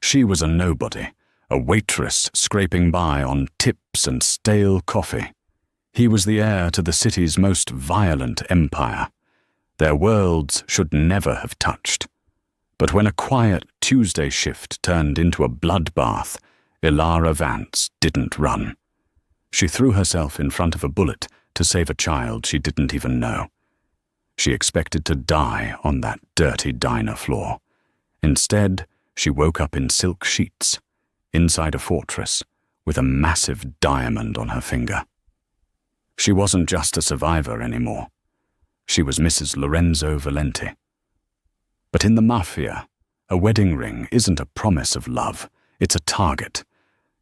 She was a nobody, a waitress scraping by on tips and stale coffee. He was the heir to the city's most violent empire. Their worlds should never have touched. But when a quiet Tuesday shift turned into a bloodbath, Ilara Vance didn't run. She threw herself in front of a bullet to save a child she didn't even know. She expected to die on that dirty diner floor. Instead, she woke up in silk sheets, inside a fortress, with a massive diamond on her finger. She wasn't just a survivor anymore. She was Mrs. Lorenzo Valenti. But in the Mafia, a wedding ring isn't a promise of love, it's a target.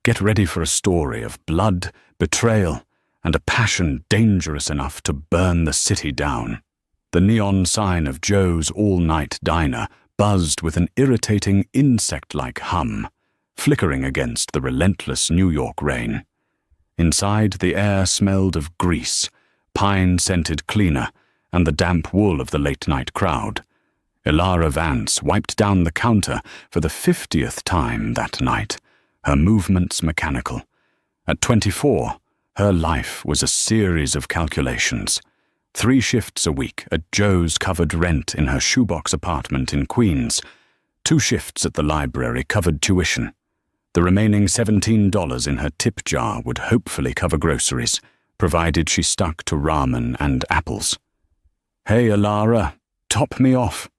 Get ready for a story of blood, betrayal, and a passion dangerous enough to burn the city down. The neon sign of Joe's all-night diner buzzed with an irritating insect-like hum, flickering against the relentless New York rain. Inside, the air smelled of grease, pine-scented cleaner, and the damp wool of the late-night crowd. Ilara Vance wiped down the counter for the 50th time that night, her movements mechanical. At 24, her life was a series of calculations. 3 shifts a week at Joe's covered rent in her shoebox apartment in Queens. 2 shifts at the library covered tuition. The remaining $17 in her tip jar would hopefully cover groceries, provided she stuck to ramen and apples. "Hey, Ilara, top me off."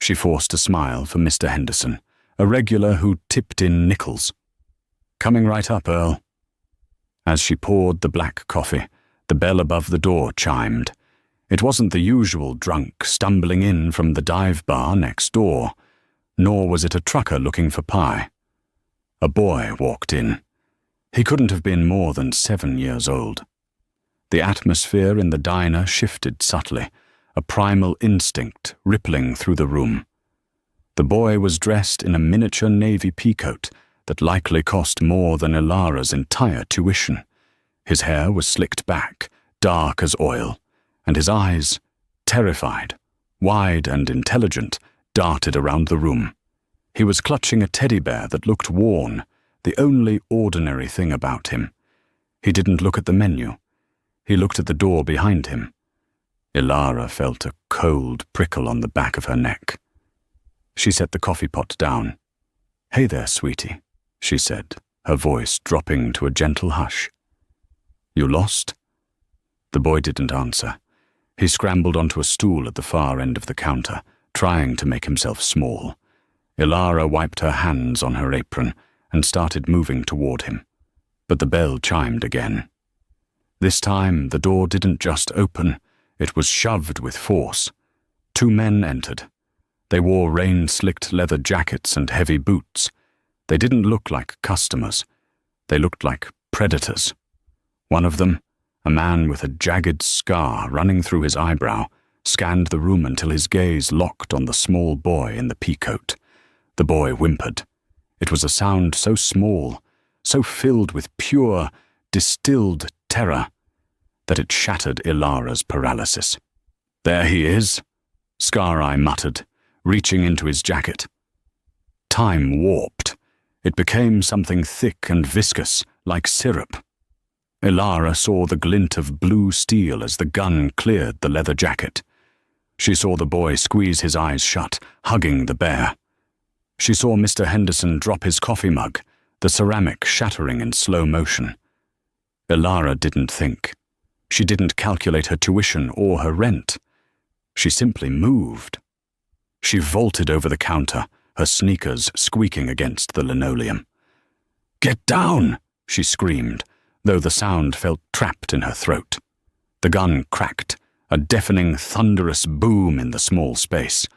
She forced a smile for Mr. Henderson, a regular who tipped in nickels. "Coming right up, Earl." As she poured the black coffee, the bell above the door chimed. It wasn't the usual drunk stumbling in from the dive bar next door, nor was it a trucker looking for pie. A boy walked in. He couldn't have been more than 7 years old. The atmosphere in the diner shifted subtly, a primal instinct rippling through the room. The boy was dressed in a miniature navy peacoat that likely cost more than Ilara's entire tuition. His hair was slicked back, dark as oil, and his eyes, terrified, wide and intelligent, darted around the room. He was clutching a teddy bear that looked worn, the only ordinary thing about him. He didn't look at the menu. He looked at the door behind him. Ilara felt a cold prickle on the back of her neck. She set the coffee pot down. "Hey there, sweetie," she said, her voice dropping to a gentle hush. "You lost?" The boy didn't answer. He scrambled onto a stool at the far end of the counter, trying to make himself small. Ilara wiped her hands on her apron and started moving toward him. But the bell chimed again. This time, the door didn't just open, it was shoved with force. 2 men entered. They wore rain-slicked leather jackets and heavy boots. They didn't look like customers. They looked like predators. One of them, a man with a jagged scar running through his eyebrow, scanned the room until his gaze locked on the small boy in the peacoat. The boy whimpered. It was a sound so small, so filled with pure, distilled terror, that it shattered Ilara's paralysis. "There he is," Scar-Eye muttered, reaching into his jacket. Time warped. It became something thick and viscous, like syrup. Ilara saw the glint of blue steel as the gun cleared the leather jacket. She saw the boy squeeze his eyes shut, hugging the bear. She saw Mr. Henderson drop his coffee mug, the ceramic shattering in slow motion. Ilara didn't think. She didn't calculate her tuition or her rent. She simply moved. She vaulted over the counter, her sneakers squeaking against the linoleum. "Get down!" she screamed, though the sound felt trapped in her throat. The gun cracked, a deafening, thunderous boom in the small space.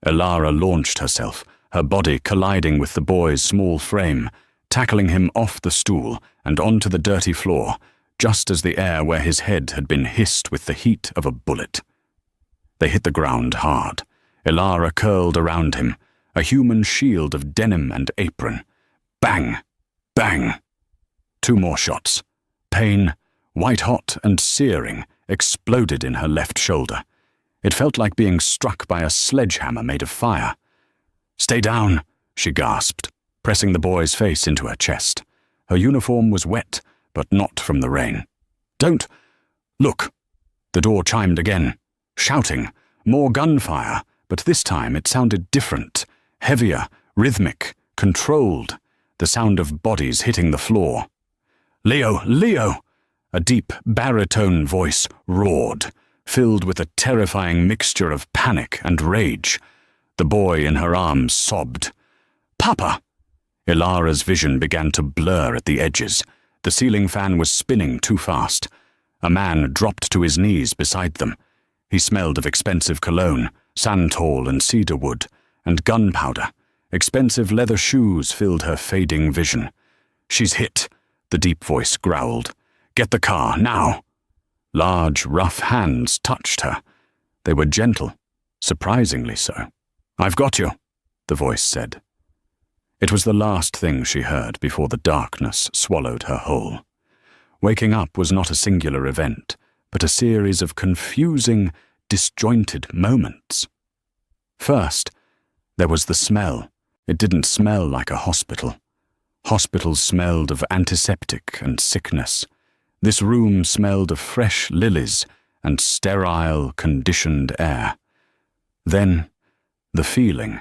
Ilara launched herself, her body colliding with the boy's small frame, tackling him off the stool and onto the dirty floor, just as the air where his head had been hissed with the heat of a bullet. They hit the ground hard. Ilara curled around him, a human shield of denim and apron. Bang! Bang! 2 more shots. Pain, white-hot and searing, exploded in her left shoulder. It felt like being struck by a sledgehammer made of fire. "Stay down," she gasped. pressing the boy's face into her chest. Her uniform was wet, but not from the rain. "Don't! Look!" The door chimed again, shouting, more gunfire, but this time it sounded different, heavier, rhythmic, controlled, the sound of bodies hitting the floor. "Leo! Leo!" A deep, baritone voice roared, filled with a terrifying mixture of panic and rage. The boy in her arms sobbed. "Papa!" Ilara's vision began to blur at the edges. The ceiling fan was spinning too fast. A man dropped to his knees beside them. He smelled of expensive cologne, santal and cedarwood, and gunpowder. Expensive leather shoes filled her fading vision. "She's hit," the deep voice growled. "Get the car, now!" Large, rough hands touched her. They were gentle, surprisingly so. "I've got you," the voice said. It was the last thing she heard before the darkness swallowed her whole. Waking up was not a singular event, but a series of confusing, disjointed moments. First, there was the smell. It didn't smell like a hospital. Hospitals smelled of antiseptic and sickness. This room smelled of fresh lilies and sterile, conditioned air. Then, the feeling.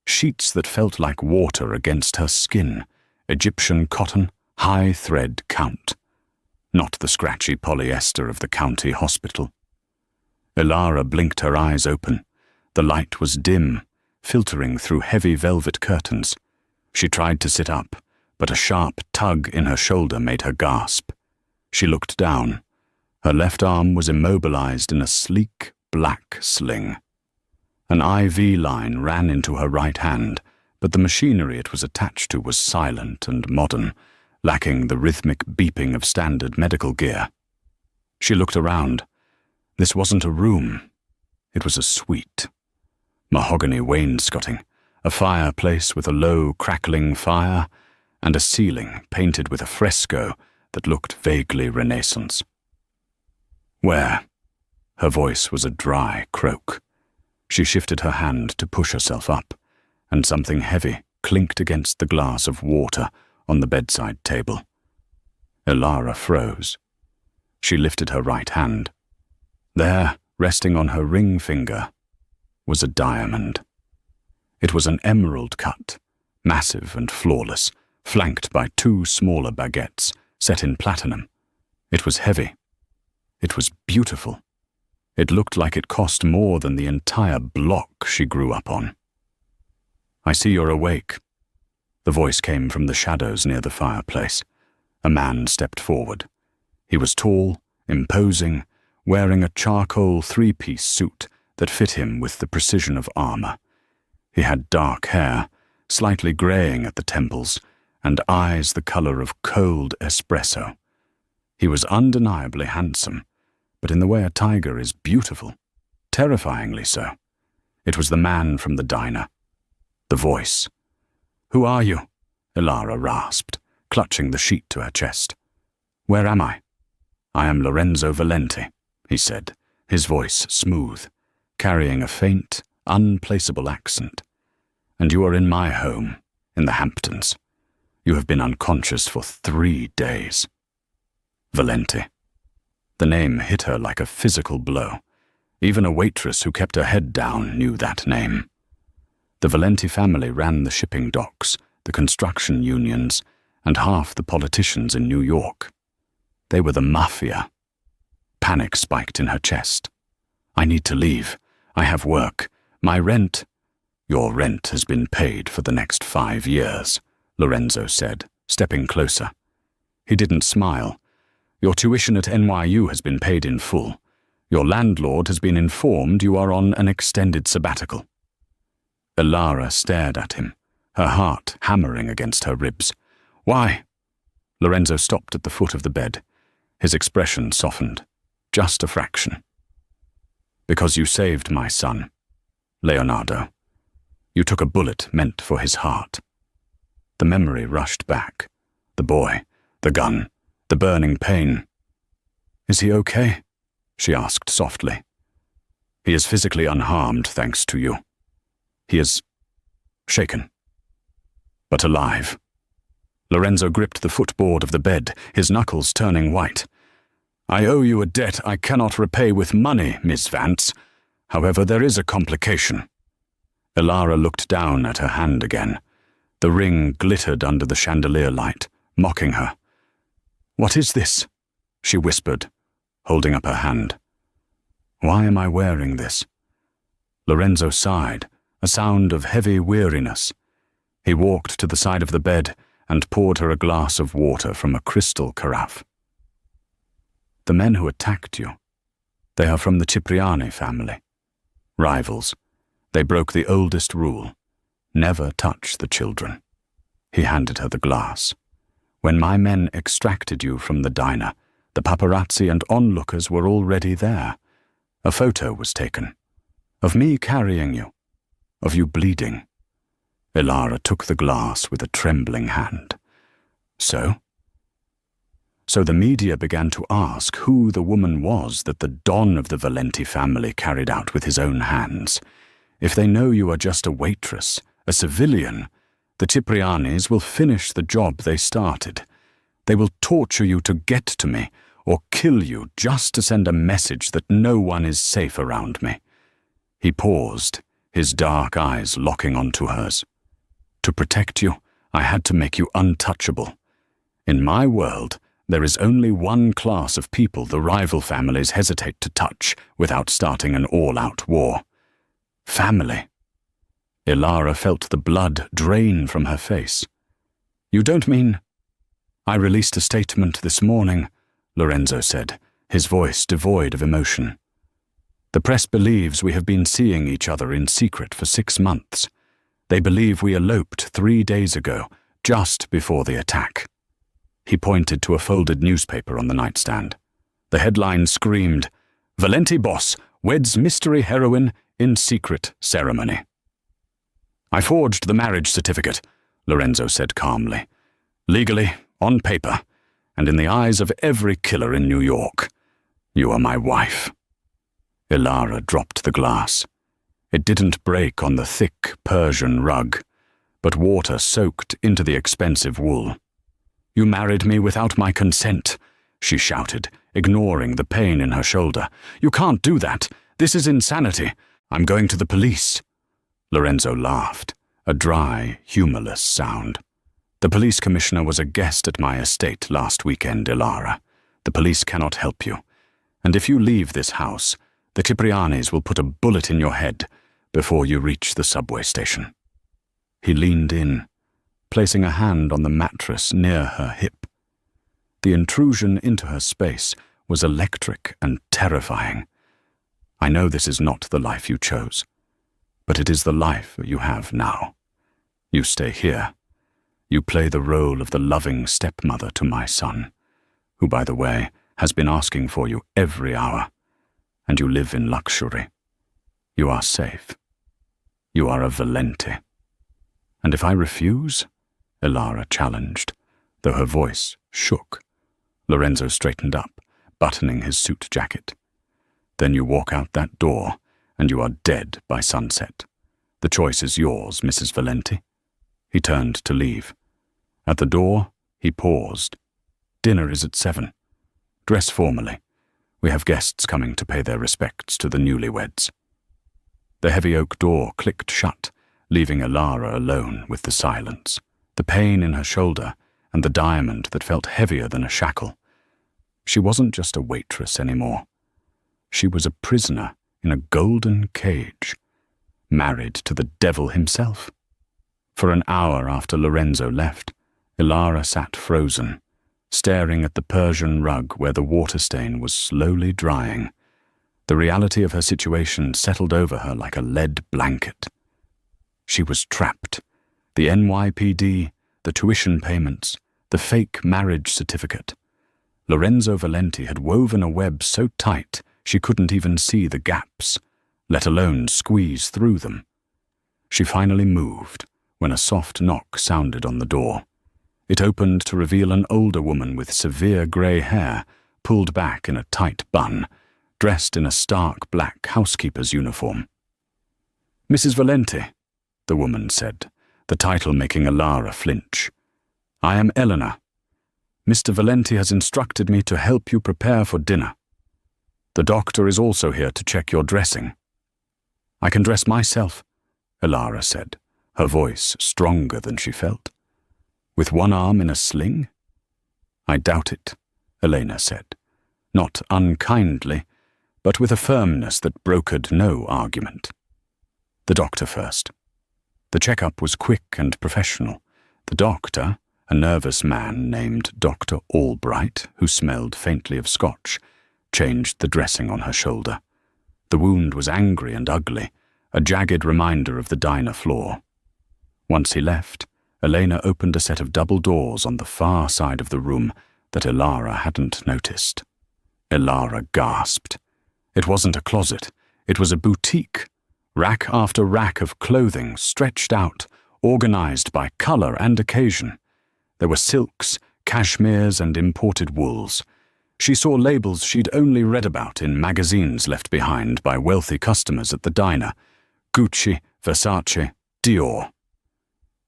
Sheets that felt like water against her skin, Egyptian cotton, high thread count. Not the scratchy polyester of the county hospital. Ilara blinked her eyes open. The light was dim, filtering through heavy velvet curtains. She tried to sit up, but a sharp tug in her shoulder made her gasp. She looked down. Her left arm was immobilized in a sleek, black sling. An IV line ran into her right hand, but the machinery it was attached to was silent and modern, lacking the rhythmic beeping of standard medical gear. She looked around. This wasn't a room. It was a suite. Mahogany wainscoting, a fireplace with a low, crackling fire, and a ceiling painted with a fresco that looked vaguely Renaissance. "Where?" Her voice was a dry croak. She shifted her hand to push herself up, and something heavy clinked against the glass of water on the bedside table. Ilara froze. She lifted her right hand. There, resting on her ring finger, was a diamond. It was an emerald cut, massive and flawless, flanked by two smaller baguettes set in platinum. It was heavy. It was beautiful. It looked like it cost more than the entire block she grew up on. "I see you're awake." The voice came from the shadows near the fireplace. A man stepped forward. He was tall, imposing, wearing a charcoal three-piece suit that fit him with the precision of armor. He had dark hair, slightly graying at the temples, and eyes the color of cold espresso. He was undeniably handsome, but in the way a tiger is beautiful, terrifyingly so. It was the man from the diner. The voice. "Who are you?" Ilara rasped, clutching the sheet to her chest. "Where am I?" "I am Lorenzo Valenti," he said, his voice smooth, carrying a faint, unplaceable accent. "And you are in my home, in the Hamptons. You have been unconscious for 3 days." Valenti. The name hit her like a physical blow. Even a waitress who kept her head down knew that name. The Valenti family ran the shipping docks, the construction unions, and half the politicians in New York. They were the Mafia. Panic spiked in her chest. "I need to leave. I have work. My rent—" "Your rent has been paid for the next 5 years," Lorenzo said, stepping closer. He didn't smile. "Your tuition at NYU has been paid in full. Your landlord has been informed you are on an extended sabbatical." Ilara stared at him, her heart hammering against her ribs. "Why?" Lorenzo stopped at the foot of the bed. His expression softened, just a fraction. "Because you saved my son, Leonardo. You took a bullet meant for his heart." The memory rushed back. The boy, the gun, the burning pain. "Is he okay?" she asked softly. "He is physically unharmed thanks to you. He is shaken." but alive. Lorenzo gripped the footboard of the bed, his knuckles turning white. I owe you a debt I cannot repay with money, Miss Vance. However, there is a complication. Ilara looked down at her hand again. The ring glittered under the chandelier light, mocking her. What is this? She whispered, holding up her hand. Why am I wearing this? Lorenzo sighed, a sound of heavy weariness. He walked to the side of the bed and poured her a glass of water from a crystal carafe. The men who attacked you, they are from the Cipriani family. Rivals. They broke the oldest rule. Never touch the children. He handed her the glass. When my men extracted you from the diner, the paparazzi and onlookers were already there. A photo was taken. Of me carrying you. Of you bleeding. Ilara took the glass with a trembling hand. So the media began to ask who the woman was that the Don of the Valenti family carried out with his own hands. If they know you are just a waitress, a civilian, the Ciprianis will finish the job they started. They will torture you to get to me, or kill you just to send a message that no one is safe around me. He paused, his dark eyes locking onto hers. To protect you, I had to make you untouchable. In my world, there is only one class of people the rival families hesitate to touch without starting an all-out war. Family. Ilara felt the blood drain from her face. You don't mean... I released a statement this morning, Lorenzo said, his voice devoid of emotion. The press believes we have been seeing each other in secret for 6 months. They believe we eloped 3 days ago, just before the attack. He pointed to a folded newspaper on the nightstand. The headline screamed, Valenti boss weds mystery heroine in secret ceremony. I forged the marriage certificate, Lorenzo said calmly. Legally, on paper, and in the eyes of every killer in New York. You are my wife. Ilara dropped the glass. It didn't break on the thick Persian rug, but water soaked into the expensive wool. You married me without my consent, she shouted, ignoring the pain in her shoulder. You can't do that. This is insanity. I'm going to the police. Lorenzo laughed, a dry, humorless sound. The police commissioner was a guest at my estate last weekend, Ilara. The police cannot help you. And if you leave this house, the Ciprianis will put a bullet in your head before you reach the subway station. He leaned in, placing a hand on the mattress near her hip. The intrusion into her space was electric and terrifying. I know this is not the life you chose, but it is the life you have now. You stay here. You play the role of the loving stepmother to my son, who, by the way, has been asking for you every hour, and you live in luxury. You are safe. You are a Valenti. And if I refuse? Ilara challenged, though her voice shook. Lorenzo straightened up, buttoning his suit jacket. Then you walk out that door, and you are dead by sunset. The choice is yours, Mrs. Valenti. He turned to leave. At the door, he paused. Dinner is at 7. Dress formally. We have guests coming to pay their respects to the newlyweds. The heavy oak door clicked shut, leaving Ilara alone with the silence, the pain in her shoulder, and the diamond that felt heavier than a shackle. She wasn't just a waitress anymore. She was a prisoner in a golden cage, married to the devil himself. For an hour after Lorenzo left, Ilara sat frozen, staring at the Persian rug where the water stain was slowly drying. The reality of her situation settled over her like a lead blanket. She was trapped. The NYPD, the tuition payments, the fake marriage certificate. Lorenzo Valenti had woven a web so tight she couldn't even see the gaps, let alone squeeze through them. She finally moved when a soft knock sounded on the door. It opened to reveal an older woman with severe grey hair, pulled back in a tight bun, dressed in a stark black housekeeper's uniform. Mrs. Valenti, the woman said, the title making Elara flinch. "I am Eleanor. Mr. Valenti has instructed me to help you prepare for dinner. The doctor is also here to check your dressing." "I can dress myself," Elara said, her voice stronger than she felt. "With one arm in a sling?" "I doubt it," Elena said, not unkindly, but with a firmness that brokered no argument. The doctor first. The checkup was quick and professional. The doctor, a nervous man named Dr. Albright, who smelled faintly of scotch, changed the dressing on her shoulder. The wound was angry and ugly, a jagged reminder of the diner floor. Once he left, Elena opened a set of double doors on the far side of the room that Elara hadn't noticed. Elara gasped. It wasn't a closet, it was a boutique. Rack after rack of clothing stretched out, organized by color and occasion. There were silks, cashmeres, and imported wools. She saw labels she'd only read about in magazines left behind by wealthy customers at the diner. Gucci, Versace, Dior.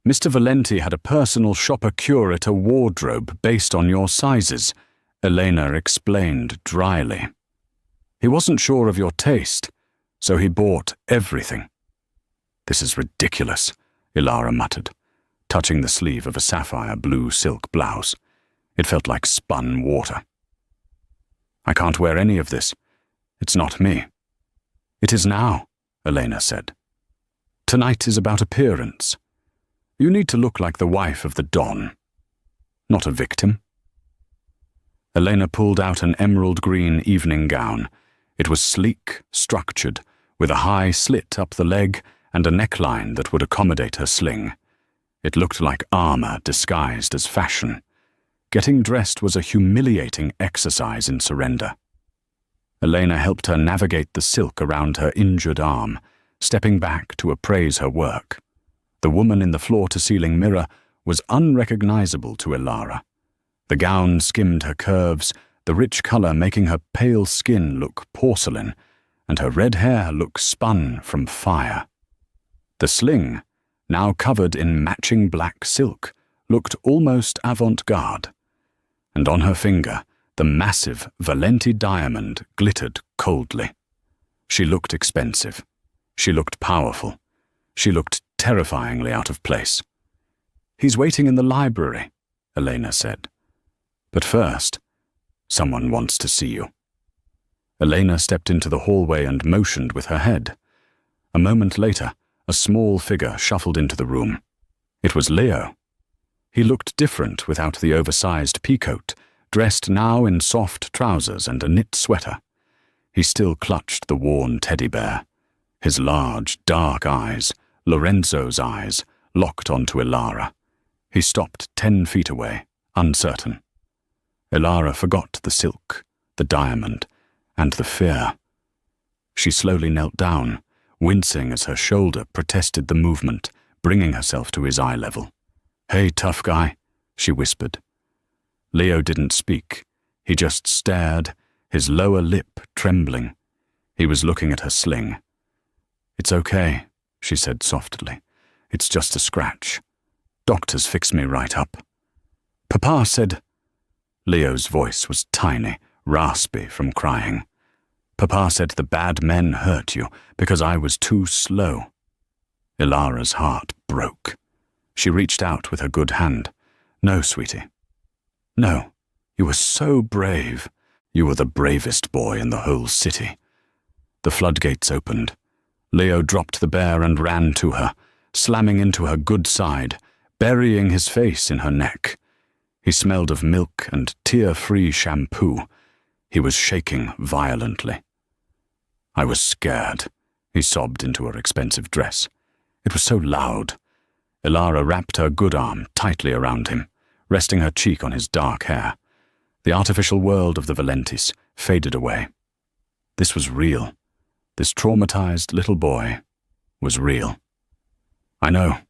"Mr. Valenti had a personal shopper-curator wardrobe based on your sizes," Elena explained dryly. "He wasn't sure of your taste, so he bought everything." "This is ridiculous," Elara muttered, touching the sleeve of a sapphire blue silk blouse. It felt like spun water. "I can't wear any of this. It's not me." "It is now," Elena said. "Tonight is about appearance. You need to look like the wife of the Don, not a victim." Elena pulled out an emerald green evening gown. It was sleek, structured, with a high slit up the leg and a neckline that would accommodate her sling. It looked like armor disguised as fashion. Getting dressed was a humiliating exercise in surrender. Elena helped her navigate the silk around her injured arm, stepping back to appraise her work. The woman in the floor-to-ceiling mirror was unrecognizable to Elara. The gown skimmed her curves, the rich color making her pale skin look porcelain, and her red hair look spun from fire. The sling, now covered in matching black silk, looked almost avant-garde. And on her finger, the massive Valenti diamond glittered coldly. She looked expensive. She looked powerful. She looked terrifyingly out of place. "He's waiting in the library," Elena said. "But first, someone wants to see you." Elena stepped into the hallway and motioned with her head. A moment later, a small figure shuffled into the room. It was Leo. He looked different without the oversized peacoat, dressed now in soft trousers and a knit sweater. He still clutched the worn teddy bear. His large, dark eyes, Lorenzo's eyes, locked onto Elara. He stopped 10 feet away, uncertain. Elara forgot the silk, the diamond, and the fear. She slowly knelt down, wincing as her shoulder protested the movement, bringing herself to his eye level. "Hey, tough guy," she whispered. Leo didn't speak. He just stared, his lower lip trembling. He was looking at her sling. "It's okay," she said softly. "It's just a scratch. Doctors fix me right up." "Papa said—" Leo's voice was tiny, raspy from crying. "Papa said the bad men hurt you because I was too slow." Elara's heart broke. She reached out with her good hand. "No, sweetie. No, you were so brave. You were the bravest boy in the whole city." The floodgates opened. Leo dropped the bear and ran to her, slamming into her good side, burying his face in her neck. He smelled of milk and tear-free shampoo. He was shaking violently. "I was scared," he sobbed into her expensive dress. "It was so loud." Elara wrapped her good arm tightly around him, resting her cheek on his dark hair. The artificial world of the Valentis faded away. This was real. This traumatized little boy was real. "I know,"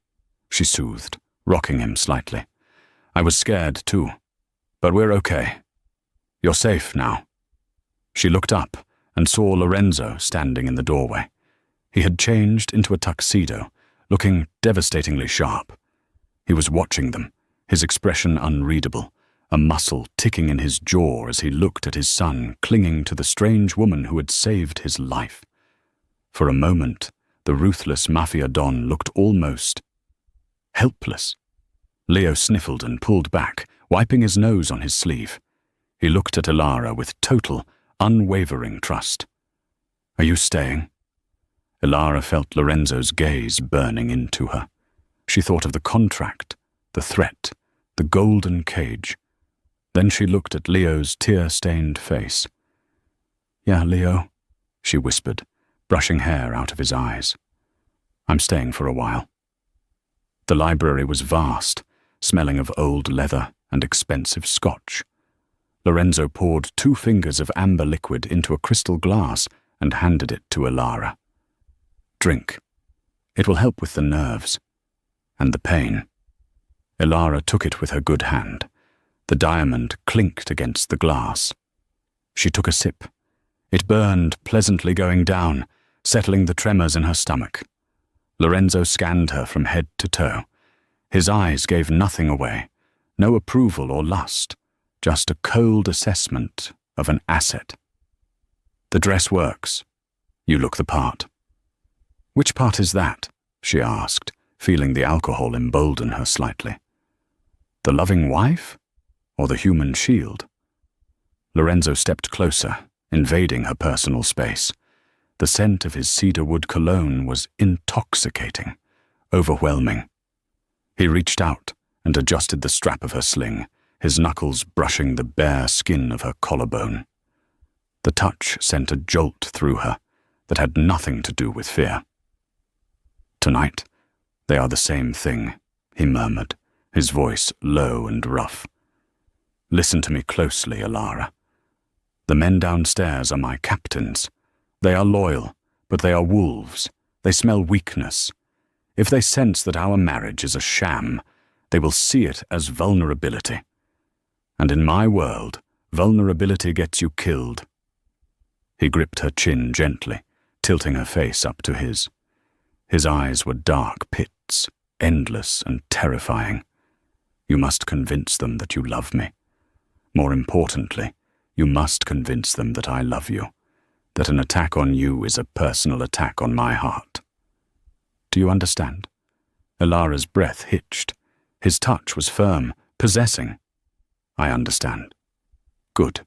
she soothed, rocking him slightly. "I was scared too, but we're okay. You're safe now." She looked up and saw Lorenzo standing in the doorway. He had changed into a tuxedo, looking devastatingly sharp, He was watching them, his expression unreadable, a muscle ticking in his jaw as he looked at his son clinging to the strange woman who had saved his life. For a moment, the ruthless Mafia Don looked almost helpless. Leo sniffled and pulled back, wiping his nose on his sleeve. He looked at Elara with total, unwavering trust. "Are you staying?" Elara felt Lorenzo's gaze burning into her. She thought of the contract, the threat, the golden cage. Then she looked at Leo's tear-stained face. "Yeah, Leo," she whispered, brushing hair out of his eyes. "I'm staying for a while." The library was vast, smelling of old leather and expensive scotch. Lorenzo poured 2 fingers of amber liquid into a crystal glass and handed it to Elara. "Drink. It will help with the nerves and the pain." Elara took it with her good hand. The diamond clinked against the glass. She took a sip. It burned, pleasantly going down, settling the tremors in her stomach. Lorenzo scanned her from head to toe. His eyes gave nothing away, no approval or lust, just a cold assessment of an asset. "The dress works. You look the part." "Which part is that?" she asked, feeling the alcohol embolden her slightly. "The loving wife, or the human shield?" Lorenzo stepped closer, invading her personal space. The scent of his cedarwood cologne was intoxicating, overwhelming. He reached out and adjusted the strap of her sling, his knuckles brushing the bare skin of her collarbone. The touch sent a jolt through her that had nothing to do with fear. "Tonight, they are the same thing," he murmured, his voice low and rough. "Listen to me closely, Elara. The men downstairs are my captains. They are loyal, but they are wolves. They smell weakness. If they sense that our marriage is a sham, they will see it as vulnerability. And in my world, vulnerability gets you killed." He gripped her chin gently, tilting her face up to his. His eyes were dark pits, endless and terrifying. "You must convince them that you love me. More importantly, you must convince them that I love you, that an attack on you is a personal attack on my heart. Do you understand?" Elara's breath hitched. His touch was firm, possessing. "I understand." "Good.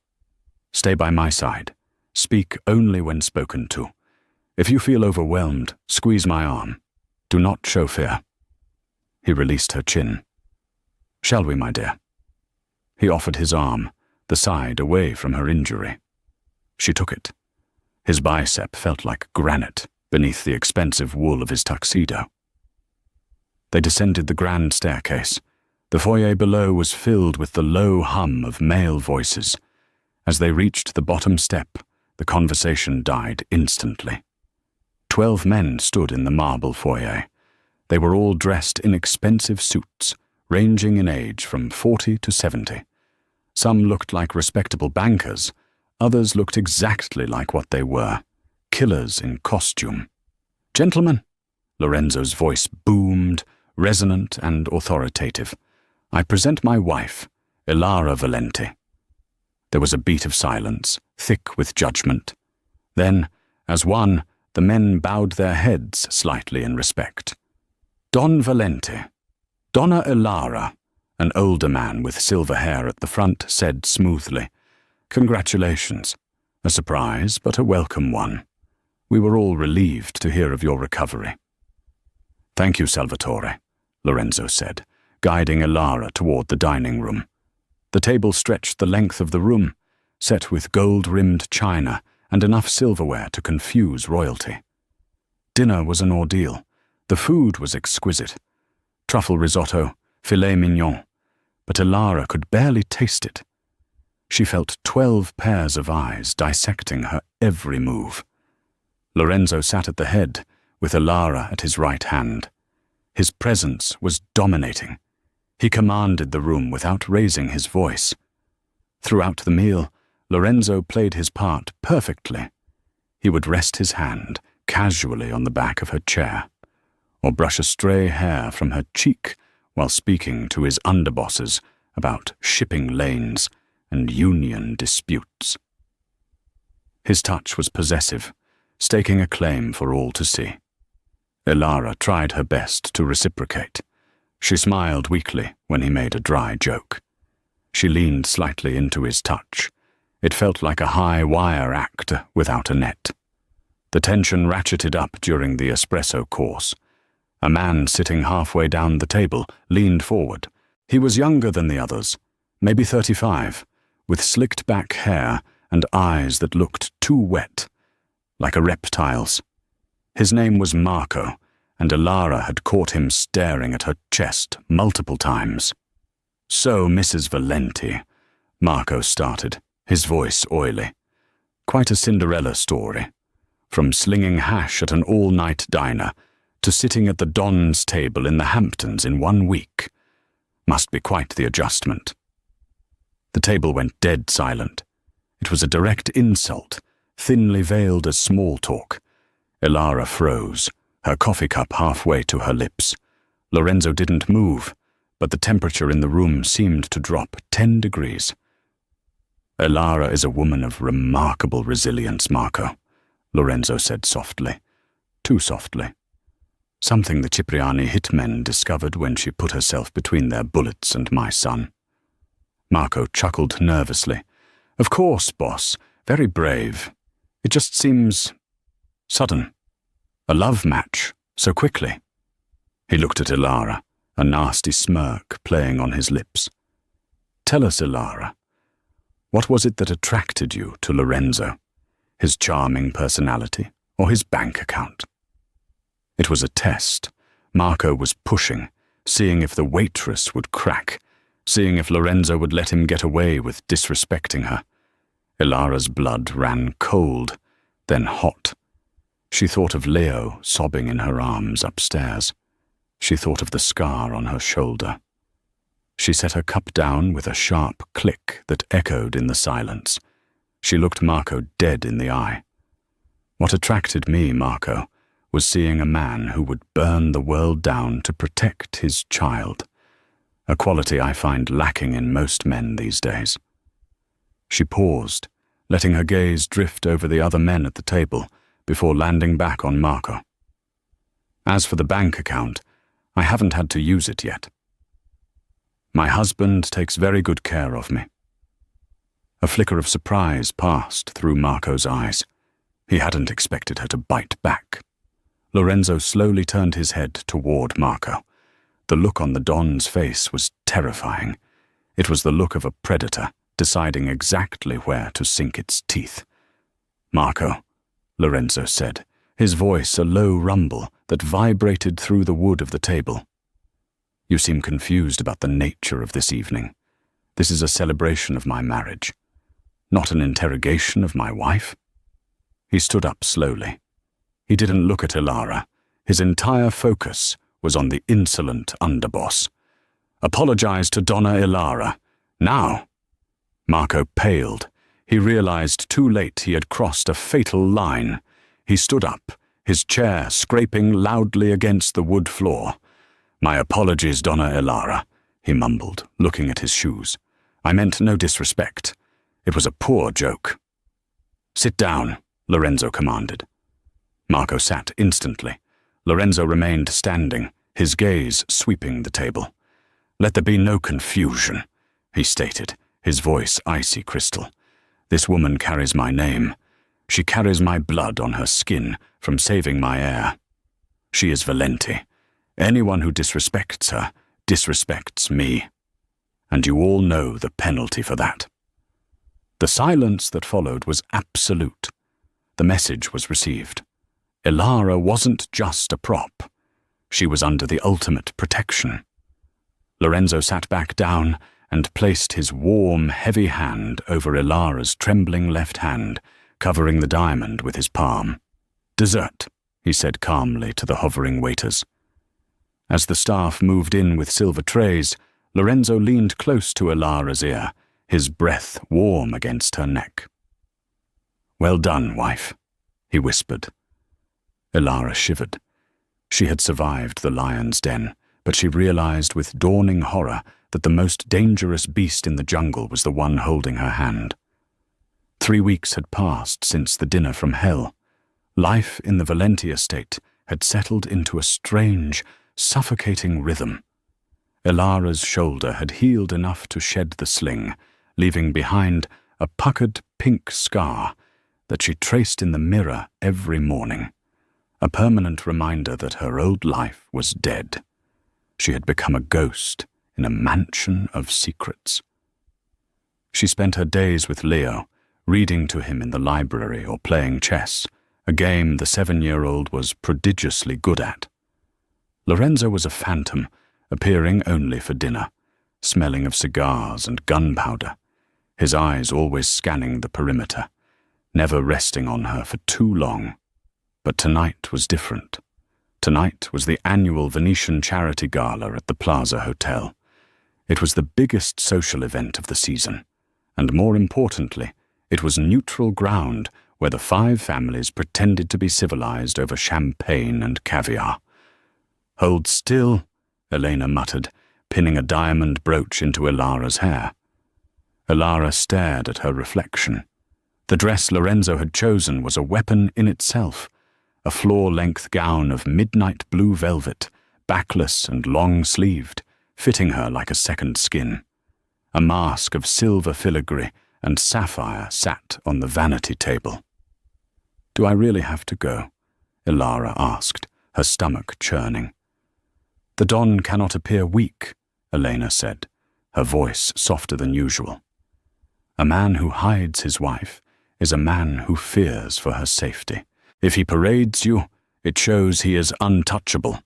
Stay by my side. Speak only when spoken to. If you feel overwhelmed, squeeze my arm. Do not show fear." He released her chin. "Shall we, my dear?" He offered his arm, the side away from her injury. She took it. His bicep felt like granite beneath the expensive wool of his tuxedo. They descended the grand staircase. The foyer below was filled with the low hum of male voices. As they reached the bottom step, the conversation died instantly. 12 men stood in the marble foyer. They were all dressed in expensive suits, ranging in age from 40 to 70. Some looked like respectable bankers, others looked exactly like what they were, killers in costume. "Gentlemen," Lorenzo's voice boomed, resonant and authoritative, "I present my wife, Elara Valenti." There was a beat of silence, thick with judgment. Then, as one, the men bowed their heads slightly in respect. "Don Valenti." "Donna Elara," an older man with silver hair at the front said smoothly. "Congratulations. A surprise, but a welcome one. We were all relieved to hear of your recovery." "Thank you, Salvatore," Lorenzo said, guiding Elara toward the dining room. The table stretched the length of the room, set with gold-rimmed china and enough silverware to confuse royalty. Dinner was an ordeal. The food was exquisite. Truffle risotto, filet mignon, but Elara could barely taste it. She felt 12 pairs of eyes dissecting her every move. Lorenzo sat at the head, with Elara at his right hand. His presence was dominating. He commanded the room without raising his voice. Throughout the meal, Lorenzo played his part perfectly. He would rest his hand casually on the back of her chair, or brush a stray hair from her cheek while speaking to his underbosses about shipping lanes and union disputes. His touch was possessive, staking a claim for all to see. Ilara tried her best to reciprocate. She smiled weakly when he made a dry joke. She leaned slightly into his touch. It felt like a high-wire act without a net. The tension ratcheted up during the espresso course. A man sitting halfway down the table leaned forward. He was younger than the others, maybe 35, with slicked-back hair and eyes that looked too wet, like a reptile's. His name was Marco, and Ilara had caught him staring at her chest multiple times. "So, Mrs. Valenti," Marco started, his voice oily. Quite a Cinderella story. From slinging hash at an all-night diner to sitting at the Don's table in the Hamptons in 1 week. Must be quite the adjustment. The table went dead silent. It was a direct insult, thinly veiled as small talk. Ilara froze, her coffee cup halfway to her lips. Lorenzo didn't move, but the temperature in the room seemed to drop 10 degrees. "Ilara is a woman of remarkable resilience, Marco," Lorenzo said softly. Too softly. Something the Cipriani hitmen discovered when she put herself between their bullets and my son. Marco chuckled nervously. "Of course, boss. Very brave. It just seems sudden. A love match, so quickly." He looked at Ilara, a nasty smirk playing on his lips. "Tell us, Ilara, what was it that attracted you to Lorenzo? His charming personality or his bank account?" It was a test. Marco was pushing, seeing if the waitress would crack, seeing if Lorenzo would let him get away with disrespecting her. Ilara's blood ran cold, then hot. She thought of Leo sobbing in her arms upstairs. She thought of the scar on her shoulder. She set her cup down with a sharp click that echoed in the silence. She looked Marco dead in the eye. "What attracted me, Marco, was seeing a man who would burn the world down to protect his child, a quality I find lacking in most men these days." She paused, letting her gaze drift over the other men at the table before landing back on Marco. "As for the bank account, I haven't had to use it yet. My husband takes very good care of me." A flicker of surprise passed through Marco's eyes. He hadn't expected her to bite back. Lorenzo slowly turned his head toward Marco. The look on the Don's face was terrifying. It was the look of a predator, deciding exactly where to sink its teeth. "Marco," Lorenzo said, his voice a low rumble that vibrated through the wood of the table. "You seem confused about the nature of this evening. This is a celebration of my marriage, not an interrogation of my wife." He stood up slowly. He didn't look at Ilara. His entire focus was on the insolent underboss. "Apologize to Donna Ilara. Now." Marco paled. He realized too late he had crossed a fatal line. He stood up, his chair scraping loudly against the wood floor. "My apologies, Donna Ilara," he mumbled, looking at his shoes. "I meant no disrespect. It was a poor joke." "Sit down," Lorenzo commanded. Marco sat instantly. Lorenzo remained standing, his gaze sweeping the table. "Let there be no confusion," he stated, his voice icy crystal. "This woman carries my name. She carries my blood on her skin from saving my heir. She is Valenti. Anyone who disrespects her disrespects me. And you all know the penalty for that." The silence that followed was absolute. The message was received. Ilara wasn't just a prop. She was under the ultimate protection. Lorenzo sat back down and placed his warm, heavy hand over Ilara's trembling left hand, covering the diamond with his palm. "Dessert," he said calmly to the hovering waiters. As the staff moved in with silver trays, Lorenzo leaned close to Ilara's ear, his breath warm against her neck. "Well done, wife," he whispered. Ilara shivered. She had survived the lion's den, but she realized with dawning horror that the most dangerous beast in the jungle was the one holding her hand. 3 weeks had passed since the dinner from hell. Life in the Valenti estate had settled into a strange, suffocating rhythm. Ilara's shoulder had healed enough to shed the sling, leaving behind a puckered pink scar that she traced in the mirror every morning, a permanent reminder that her old life was dead. She had become a ghost in a mansion of secrets. She spent her days with Leo, reading to him in the library or playing chess, a game the 7-year-old was prodigiously good at. Lorenzo was a phantom, appearing only for dinner, smelling of cigars and gunpowder, his eyes always scanning the perimeter, never resting on her for too long. But tonight was different. Tonight was the annual Venetian charity gala at the Plaza Hotel. It was the biggest social event of the season, and more importantly, it was neutral ground where the 5 families pretended to be civilized over champagne and caviar. "Hold still," Elena muttered, pinning a diamond brooch into Ilara's hair. Ilara stared at her reflection. The dress Lorenzo had chosen was a weapon in itself, a floor-length gown of midnight blue velvet, backless and long-sleeved, fitting her like a second skin. A mask of silver filigree and sapphire sat on the vanity table. "Do I really have to go?" Ilara asked, her stomach churning. "The Don cannot appear weak," Elena said, her voice softer than usual. "A man who hides his wife is a man who fears for her safety. If he parades you, it shows he is untouchable."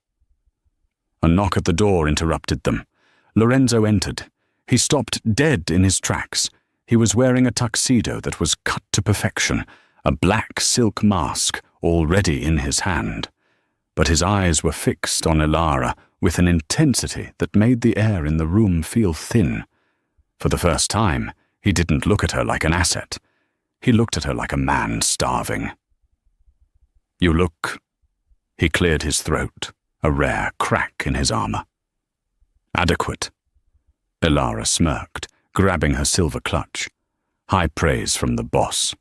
A knock at the door interrupted them. Lorenzo entered. He stopped dead in his tracks. He was wearing a tuxedo that was cut to perfection, a black silk mask already in his hand. But his eyes were fixed on Ilara with an intensity that made the air in the room feel thin. For the first time, he didn't look at her like an asset. He looked at her like a man starving. "You look—" He cleared his throat, a rare crack in his armor. "Adequate." Ilara smirked, grabbing her silver clutch. High praise from the boss.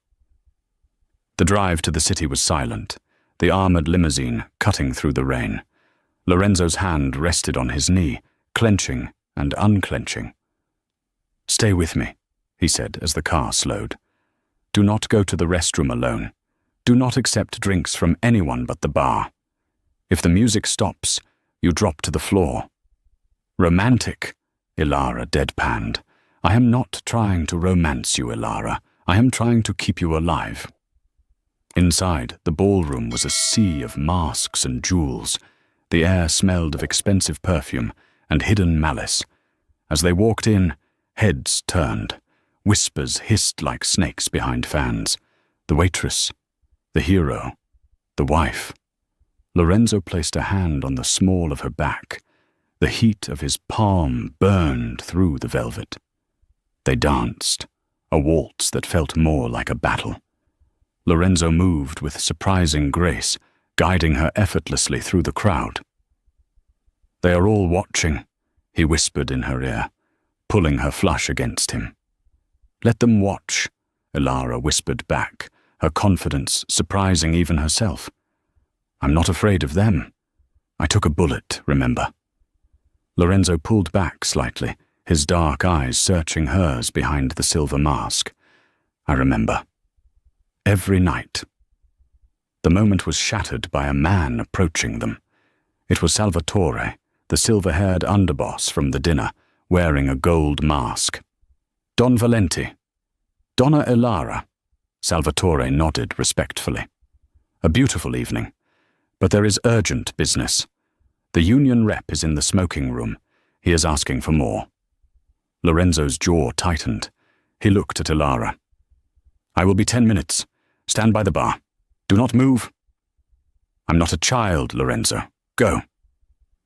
The drive to the city was silent, the armored limousine cutting through the rain. Lorenzo's hand rested on his knee, clenching and unclenching. "Stay with me," he said as the car slowed. "Do not go to the restroom alone. Do not accept drinks from anyone but the bar. If the music stops, you drop to the floor." "Romantic," Ilara deadpanned. "I am not trying to romance you, Ilara. I am trying to keep you alive." Inside, the ballroom was a sea of masks and jewels. The air smelled of expensive perfume and hidden malice. As they walked in, heads turned. Whispers hissed like snakes behind fans. The waitress, the hero, the wife. Lorenzo placed a hand on the small of her back. The heat of his palm burned through the velvet. They danced, a waltz that felt more like a battle. Lorenzo moved with surprising grace, guiding her effortlessly through the crowd. "They are all watching," he whispered in her ear, pulling her flush against him. "Let them watch," Ilara whispered back, her confidence surprising even herself. "I'm not afraid of them. I took a bullet, remember?" Lorenzo pulled back slightly, his dark eyes searching hers behind the silver mask. "I remember. Every night." The moment was shattered by a man approaching them. It was Salvatore, the silver-haired underboss from the dinner, wearing a gold mask. "Don Valenti." "Donna Ilara." Salvatore nodded respectfully. "A beautiful evening, but there is urgent business. The union rep is in the smoking room. He is asking for more." Lorenzo's jaw tightened. He looked at Ilara. "I will be 10 minutes. Stand by the bar. Do not move." "I'm not a child, Lorenzo. Go."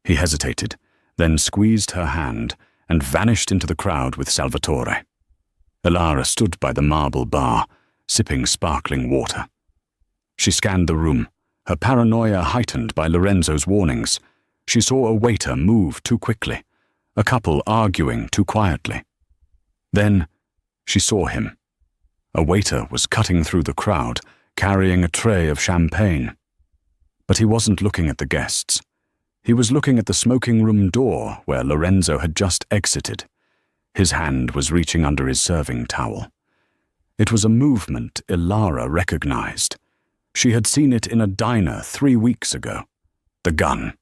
He hesitated, then squeezed her hand and vanished into the crowd with Salvatore. Ilara stood by the marble bar, sipping sparkling water. She scanned the room, her paranoia heightened by Lorenzo's warnings. She saw a waiter move too quickly, a couple arguing too quietly. Then she saw him. A waiter was cutting through the crowd, carrying a tray of champagne. But he wasn't looking at the guests. He was looking at the smoking room door where Lorenzo had just exited. His hand was reaching under his serving towel. It was a movement Ilara recognized. She had seen it in a diner 3 weeks ago. The gun.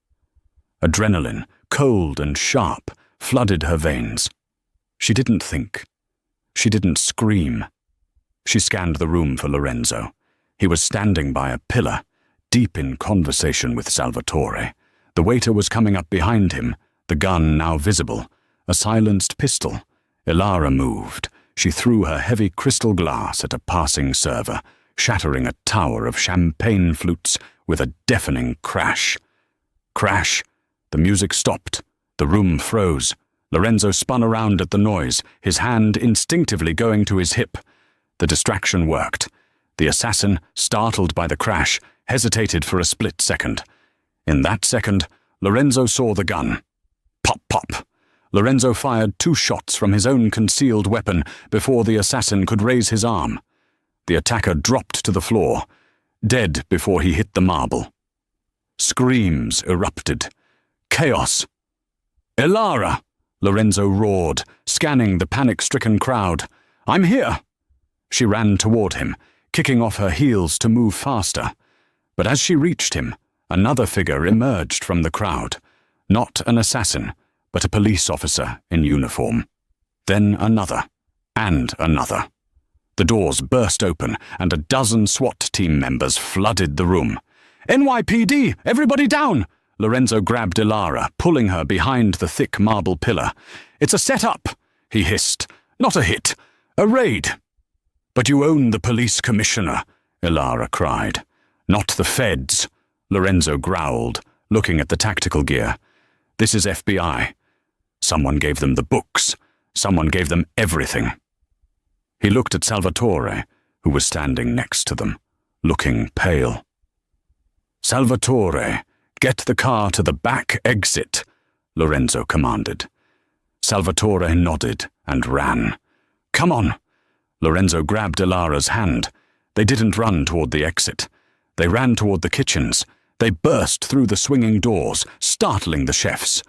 Adrenaline, cold and sharp, flooded her veins. She didn't think. She didn't scream. She scanned the room for Lorenzo. He was standing by a pillar, deep in conversation with Salvatore. The waiter was coming up behind him, the gun now visible, a silenced pistol. Ilara moved. She threw her heavy crystal glass at a passing server, shattering a tower of champagne flutes with a deafening crash. Crash! The music stopped. The room froze. Lorenzo spun around at the noise, his hand instinctively going to his hip. The distraction worked. The assassin, startled by the crash, hesitated for a split second. In that second, Lorenzo saw the gun. Pop, pop. Lorenzo fired 2 shots from his own concealed weapon before the assassin could raise his arm. The attacker dropped to the floor, dead before he hit the marble. Screams erupted. Chaos. "Ilara!" Lorenzo roared, scanning the panic-stricken crowd. "I'm here!" She ran toward him, kicking off her heels to move faster. But as she reached him, another figure emerged from the crowd. Not an assassin, but a police officer in uniform. Then another, and another. The doors burst open, and a dozen SWAT team members flooded the room. "NYPD! Everybody down!" Lorenzo grabbed Ilara, pulling her behind the thick marble pillar. "It's a set-up," he hissed. "Not a hit. A raid." "But you own the police commissioner," Ilara cried. "Not the feds," Lorenzo growled, looking at the tactical gear. "This is FBI. Someone gave them the books. Someone gave them everything." He looked at Salvatore, who was standing next to them, looking pale. "Salvatore, get the car to the back exit," Lorenzo commanded. Salvatore nodded and ran. "Come on." Lorenzo grabbed Ilara's hand. They didn't run toward the exit. They ran toward the kitchens. They burst through the swinging doors, startling the chefs.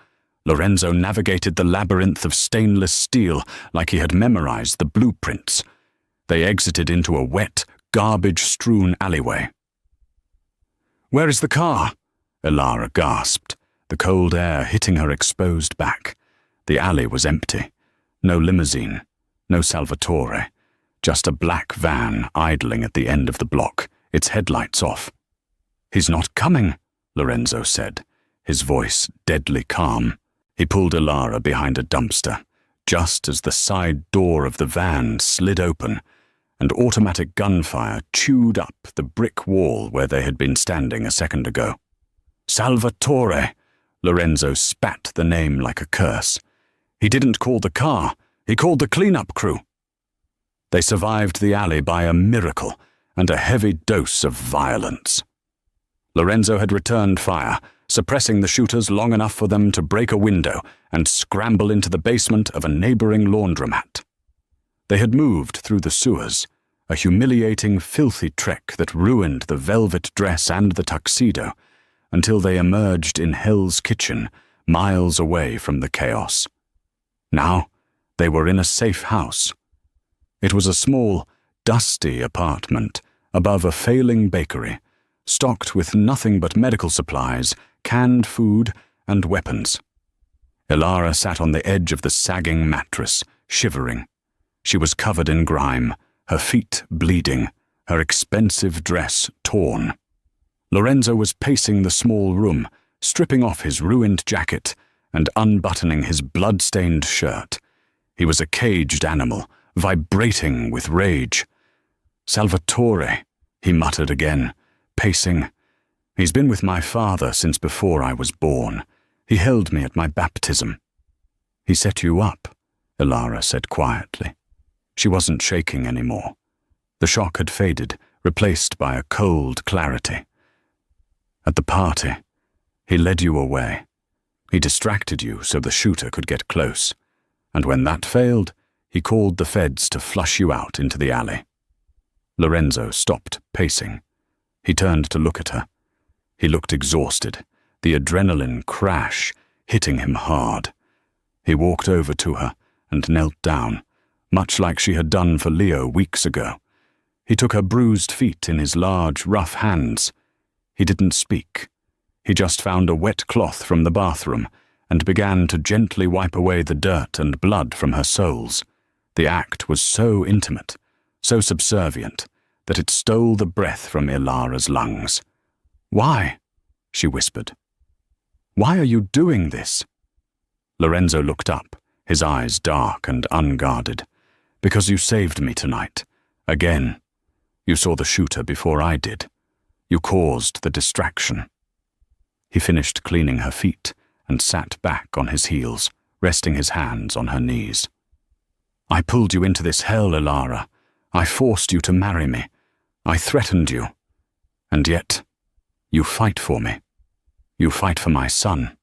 Lorenzo navigated the labyrinth of stainless steel like he had memorized the blueprints. They exited into a wet, garbage-strewn alleyway. "Where is the car?" Ilara gasped, the cold air hitting her exposed back. The alley was empty. No limousine, no Salvatore. Just a black van idling at the end of the block, its headlights off. "He's not coming," Lorenzo said, his voice deadly calm. He pulled Ilara behind a dumpster, just as the side door of the van slid open, and automatic gunfire chewed up the brick wall where they had been standing a second ago. "Salvatore!" Lorenzo spat the name like a curse. "He didn't call the car, he called the cleanup crew." They survived the alley by a miracle and a heavy dose of violence. Lorenzo had returned fire, suppressing the shooters long enough for them to break a window and scramble into the basement of a neighboring laundromat. They had moved through the sewers, a humiliating, filthy trek that ruined the velvet dress and the tuxedo, until they emerged in Hell's Kitchen, miles away from the chaos. Now, they were in a safe house. It was a small, dusty apartment above a failing bakery, stocked with nothing but medical supplies, canned food, and weapons. Ilara sat on the edge of the sagging mattress, shivering. She was covered in grime, her feet bleeding, her expensive dress torn. Lorenzo was pacing the small room, stripping off his ruined jacket and unbuttoning his blood-stained shirt. He was a caged animal, vibrating with rage. "Salvatore," he muttered again, pacing. "He's been with my father since before I was born. He held me at my baptism." "He set you up," Ilara said quietly. She wasn't shaking anymore. The shock had faded, replaced by a cold clarity. "At the party, he led you away, He distracted you so the shooter could get close, and when that failed, he called the feds to flush you out into the alley. Lorenzo stopped pacing. He turned to look at her. He looked exhausted, the adrenaline crash hitting him hard. He walked over to her and knelt down, much like she had done for Leo weeks ago. He took her bruised feet in his large, rough hands. He didn't speak. He just found a wet cloth from the bathroom and began to gently wipe away the dirt and blood from her soles. The act was so intimate, so subservient, that it stole the breath from Ilara's lungs. "Why?" she whispered. "Why are you doing this?" Lorenzo looked up, his eyes dark and unguarded. "Because you saved me tonight. Again. You saw the shooter before I did. You caused the distraction." He finished cleaning her feet and sat back on his heels, resting his hands on her knees. "I pulled you into this hell, Ilara. I forced you to marry me. I threatened you. And yet, you fight for me. You fight for my son."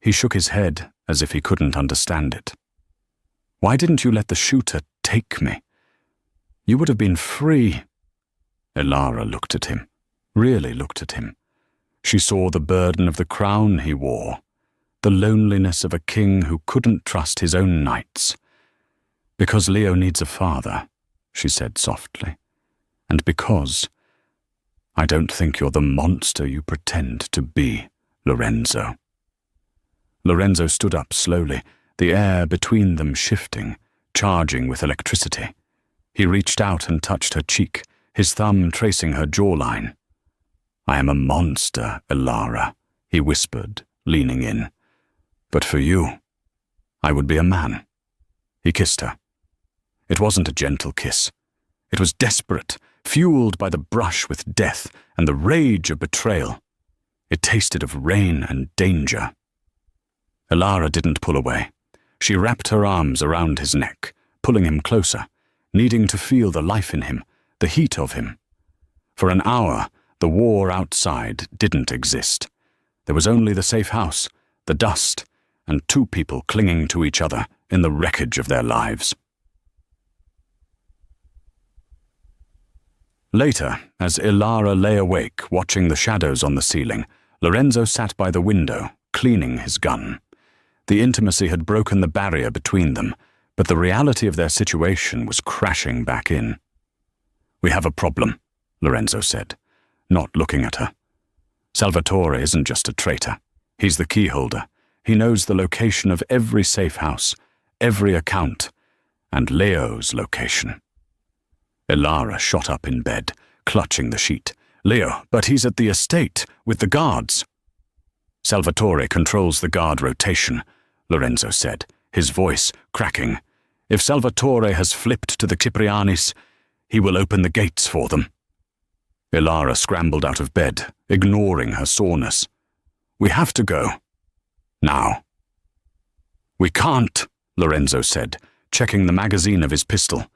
He shook his head as if he couldn't understand it. "Why didn't you let the shooter take me? You would have been free." Ilara looked at him, really looked at him. She saw the burden of the crown he wore, the loneliness of a king who couldn't trust his own knights. "Because Leo needs a father," she said softly. "And because I don't think you're the monster you pretend to be, Lorenzo." Lorenzo stood up slowly, the air between them shifting, charging with electricity. He reached out and touched her cheek, his thumb tracing her jawline. "I am a monster, Ilara," he whispered, leaning in. "But for you, I would be a man." He kissed her. It wasn't a gentle kiss. It was desperate, fueled by the brush with death and the rage of betrayal. It tasted of rain and danger. Ilara didn't pull away. She wrapped her arms around his neck, pulling him closer, needing to feel the life in him, the heat of him. For an hour, the war outside didn't exist. There was only the safe house, the dust, and two people clinging to each other in the wreckage of their lives. Later, as Ilara lay awake watching the shadows on the ceiling, Lorenzo sat by the window, cleaning his gun. The intimacy had broken the barrier between them, but the reality of their situation was crashing back in. "We have a problem," Lorenzo said, not looking at her. "Salvatore isn't just a traitor. He's the key holder. He knows the location of every safe house, every account, and Leo's location." Ilara shot up in bed, clutching the sheet. "Leo, but he's at the estate, with the guards." "Salvatore controls the guard rotation," Lorenzo said, his voice cracking. "If Salvatore has flipped to the Ciprianis, he will open the gates for them." Ilara scrambled out of bed, ignoring her soreness. "We have to go. Now." "We can't," Lorenzo said, checking the magazine of his pistol.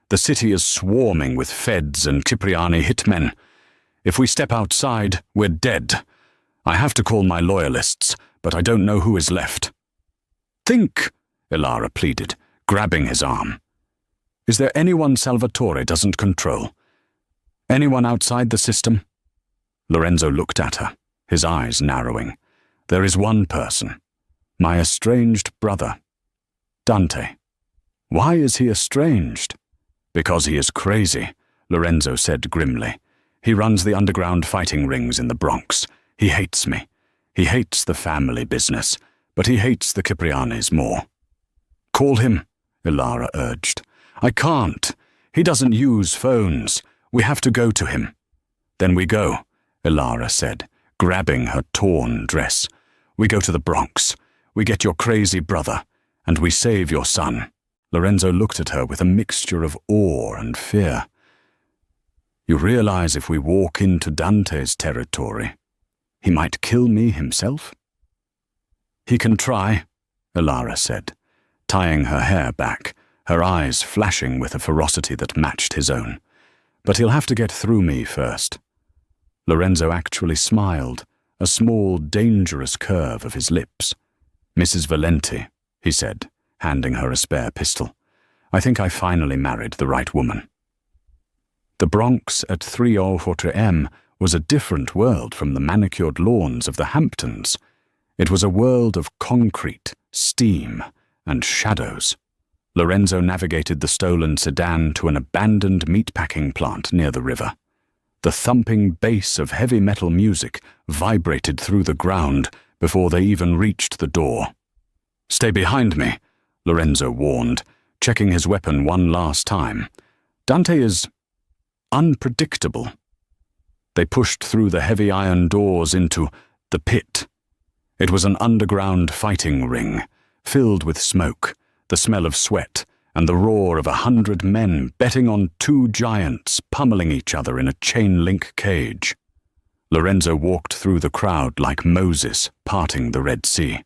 "The city is swarming with feds and Cipriani hitmen. If we step outside, we're dead. I have to call my loyalists, but I don't know who is left." "Think," Ilara pleaded, grabbing his arm. "Is there anyone Salvatore doesn't control? Anyone outside the system?" Lorenzo looked at her, his eyes narrowing. "There is one person. My estranged brother. Dante." "Why is he estranged?" "Because he is crazy," Lorenzo said grimly. "He runs the underground fighting rings in the Bronx. He hates me. He hates the family business, but he hates the Ciprianis more." "Call him," Ilara urged. "I can't. He doesn't use phones. We have to go to him." "Then we go," Ilara said, grabbing her torn dress. "We go to the Bronx. We get your crazy brother, and we save your son." Lorenzo looked at her with a mixture of awe and fear. "You realize if we walk into Dante's territory, he might kill me himself?" "He can try," Ilara said, tying her hair back, her eyes flashing with a ferocity that matched his own. "But he'll have to get through me first." Lorenzo actually smiled, a small, dangerous curve of his lips. "Mrs. Valenti," he said, handing her a spare pistol. "I think I finally married the right woman." The Bronx at 304M was a different world from the manicured lawns of the Hamptons. It was a world of concrete, steam, and shadows. Lorenzo navigated the stolen sedan to an abandoned meatpacking plant near the river. The thumping bass of heavy metal music vibrated through the ground before they even reached the door. "Stay behind me," Lorenzo warned, checking his weapon one last time. "Dante is unpredictable." They pushed through the heavy iron doors into the pit. It was an underground fighting ring, filled with smoke, the smell of sweat, and the roar of 100 men betting on two giants pummeling each other in a chain-link cage. Lorenzo walked through the crowd like Moses parting the Red Sea.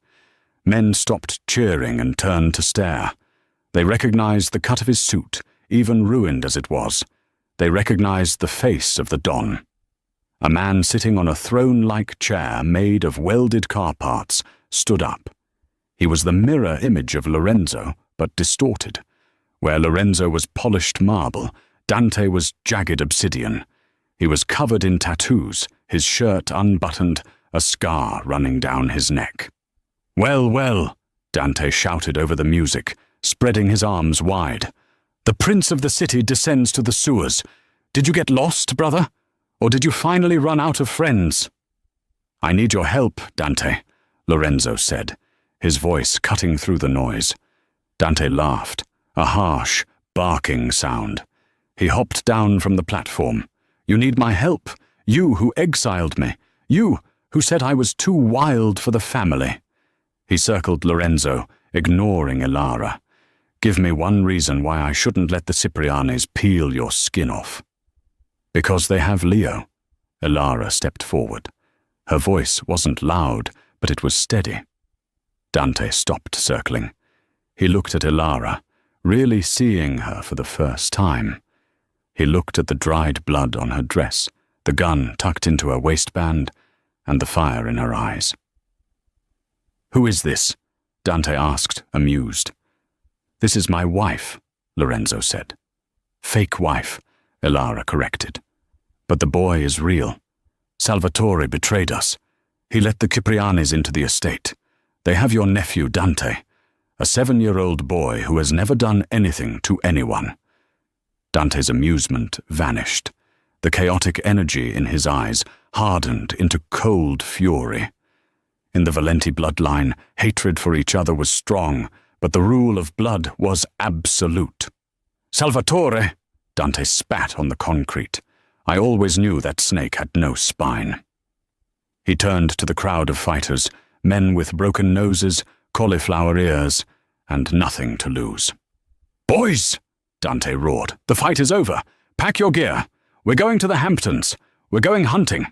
Men stopped cheering and turned to stare. They recognized the cut of his suit, even ruined as it was. They recognized the face of the Don. A man sitting on a throne-like chair made of welded car parts stood up. He was the mirror image of Lorenzo, but distorted. Where Lorenzo was polished marble, Dante was jagged obsidian. He was covered in tattoos, his shirt unbuttoned, a scar running down his neck. "Well, well," Dante shouted over the music, spreading his arms wide. "The prince of the city descends to the sewers. Did you get lost, brother? Or did you finally run out of friends?" "I need your help, Dante," Lorenzo said, his voice cutting through the noise. Dante laughed, a harsh, barking sound. He hopped down from the platform. "You need my help, you who exiled me, you who said I was too wild for the family." He circled Lorenzo, ignoring Ilara. "Give me one reason why I shouldn't let the Ciprianis peel your skin off." "Because they have Leo." Ilara stepped forward. Her voice wasn't loud, but it was steady. Dante stopped circling. He looked at Ilara, really seeing her for the first time. He looked at the dried blood on her dress, the gun tucked into her waistband, and the fire in her eyes. "Who is this?" Dante asked, amused. "This is my wife," Lorenzo said. "Fake wife," Ilara corrected. "But the boy is real. Salvatore betrayed us. He let the Ciprianis into the estate. They have your nephew Dante, a 7-year-old boy who has never done anything to anyone." Dante's amusement vanished. The chaotic energy in his eyes hardened into cold fury. In the Valenti bloodline, hatred for each other was strong, but the rule of blood was absolute. "Salvatore!" Dante spat on the concrete. "I always knew that snake had no spine." He turned to the crowd of fighters, men with broken noses, cauliflower ears, and nothing to lose. "Boys!" Dante roared. "The fight is over. Pack your gear. We're going to the Hamptons. We're going hunting."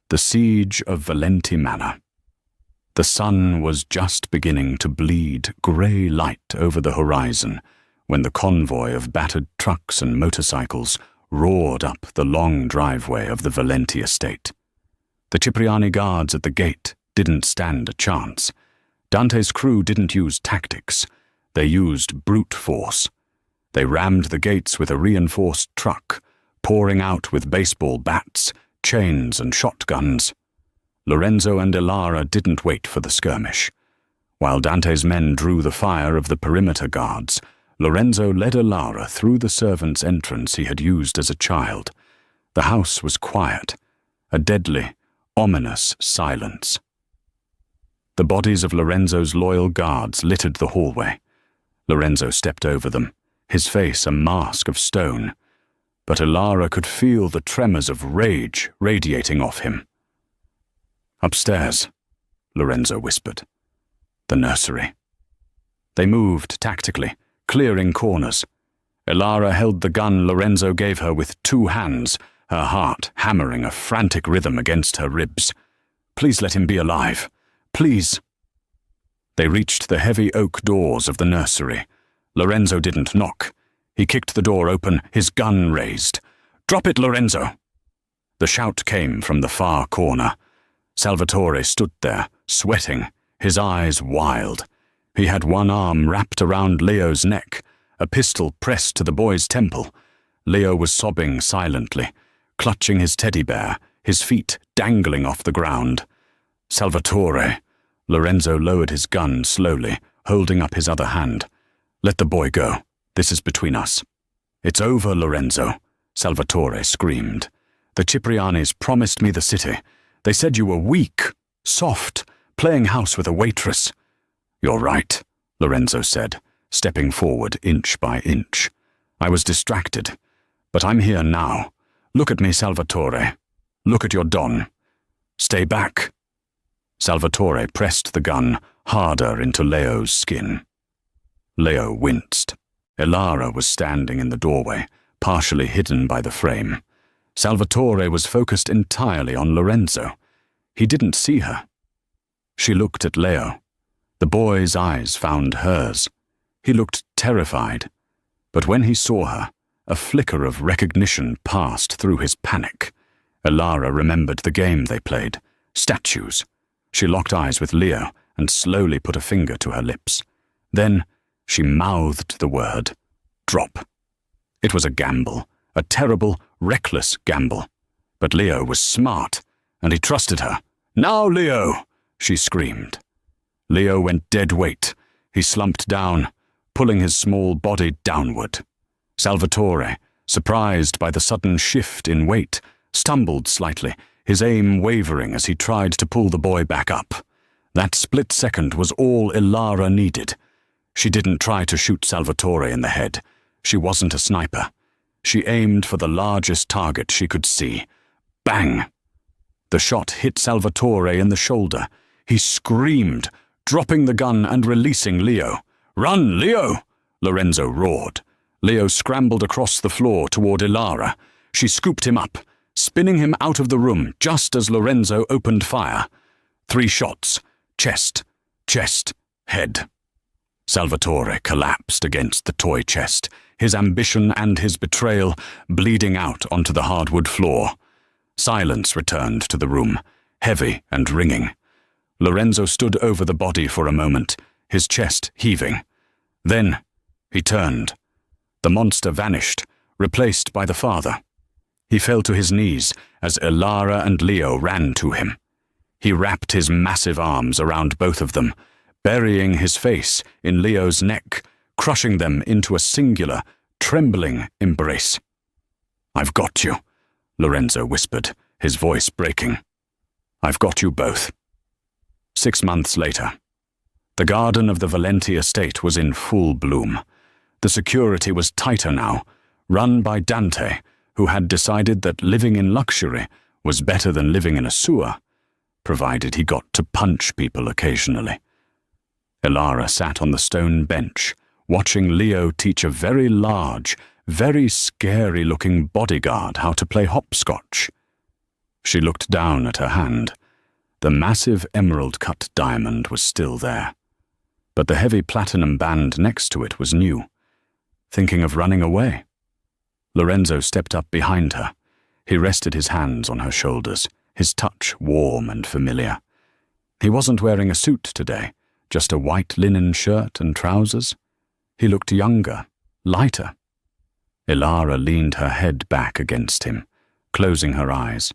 The siege of Valenti Manor. The sun was just beginning to bleed grey light over the horizon when the convoy of battered trucks and motorcycles roared up the long driveway of the Valenti estate. The Cipriani guards at the gate didn't stand a chance. Dante's crew didn't use tactics. They used brute force. They rammed the gates with a reinforced truck, pouring out with baseball bats, chains, and shotguns. Lorenzo and Ilara didn't wait for the skirmish. While Dante's men drew the fire of the perimeter guards, Lorenzo led Ilara through the servants' entrance he had used as a child. The house was quiet, a deadly, ominous silence. The bodies of Lorenzo's loyal guards littered the hallway. Lorenzo stepped over them, his face a mask of stone. But Ilara could feel the tremors of rage radiating off him. "Upstairs," Lorenzo whispered. "The nursery." They moved tactically, clearing corners. Ilara held the gun Lorenzo gave her with 2 hands, her heart hammering a frantic rhythm against her ribs. "Please let him be alive. Please." They reached the heavy oak doors of the nursery. Lorenzo didn't knock. He kicked the door open, his gun raised. "Drop it, Lorenzo!" The shout came from the far corner. Salvatore stood there, sweating, his eyes wild. He had one arm wrapped around Leo's neck, a pistol pressed to the boy's temple. Leo was sobbing silently, clutching his teddy bear, his feet dangling off the ground. Salvatore. Lorenzo lowered his gun slowly, holding up his other hand. Let the boy go. This is between us. It's over, Lorenzo, Salvatore screamed. The Ciprianis promised me the city. They said you were weak, soft, playing house with a waitress. You're right, Lorenzo said, stepping forward inch by inch. I was distracted, but I'm here now. Look at me, Salvatore. Look at your Don. Stay back. Salvatore pressed the gun harder into Leo's skin. Leo winced. Elara was standing in the doorway, partially hidden by the frame. Salvatore was focused entirely on Lorenzo. He didn't see her. She looked at Leo. The boy's eyes found hers. He looked terrified, but when he saw her, a flicker of recognition passed through his panic. Elara remembered the game they played, statues. She locked eyes with Leo and slowly put a finger to her lips. Then she mouthed the word, drop. It was a gamble, a terrible, reckless gamble. But Leo was smart, and he trusted her. Now, Leo, she screamed. Leo went dead weight. He slumped down, pulling his small body downward. Salvatore, surprised by the sudden shift in weight, stumbled slightly, his aim wavering as he tried to pull the boy back up. That split second was all Elara needed. She didn't try to shoot Salvatore in the head. She wasn't a sniper. She aimed for the largest target she could see. Bang! The shot hit Salvatore in the shoulder. He screamed, dropping the gun and releasing Leo. Run, Leo! Lorenzo roared. Leo scrambled across the floor toward Elara. She scooped him up, spinning him out of the room just as Lorenzo opened fire. 3 shots. Chest, chest, head. Salvatore collapsed against the toy chest, his ambition and his betrayal bleeding out onto the hardwood floor. Silence returned to the room, heavy and ringing. Lorenzo stood over the body for a moment, his chest heaving. Then he turned. The monster vanished, replaced by the father. He fell to his knees as Elara and Leo ran to him. He wrapped his massive arms around both of them, burying his face in Leo's neck, crushing them into a singular, trembling embrace. I've got you, Lorenzo whispered, his voice breaking. I've got you both. 6 months later. The garden of the Valenti estate was in full bloom. The security was tighter now, run by Dante, who had decided that living in luxury was better than living in a sewer, provided he got to punch people occasionally. Elara sat on the stone bench, watching Leo teach a very large, very scary-looking bodyguard how to play hopscotch. She looked down at her hand. The massive emerald-cut diamond was still there, but the heavy platinum band next to it was new. Thinking of running away? Lorenzo stepped up behind her. He rested his hands on her shoulders, his touch warm and familiar. He wasn't wearing a suit today, just a white linen shirt and trousers. He looked younger, lighter. Elara leaned her head back against him, closing her eyes.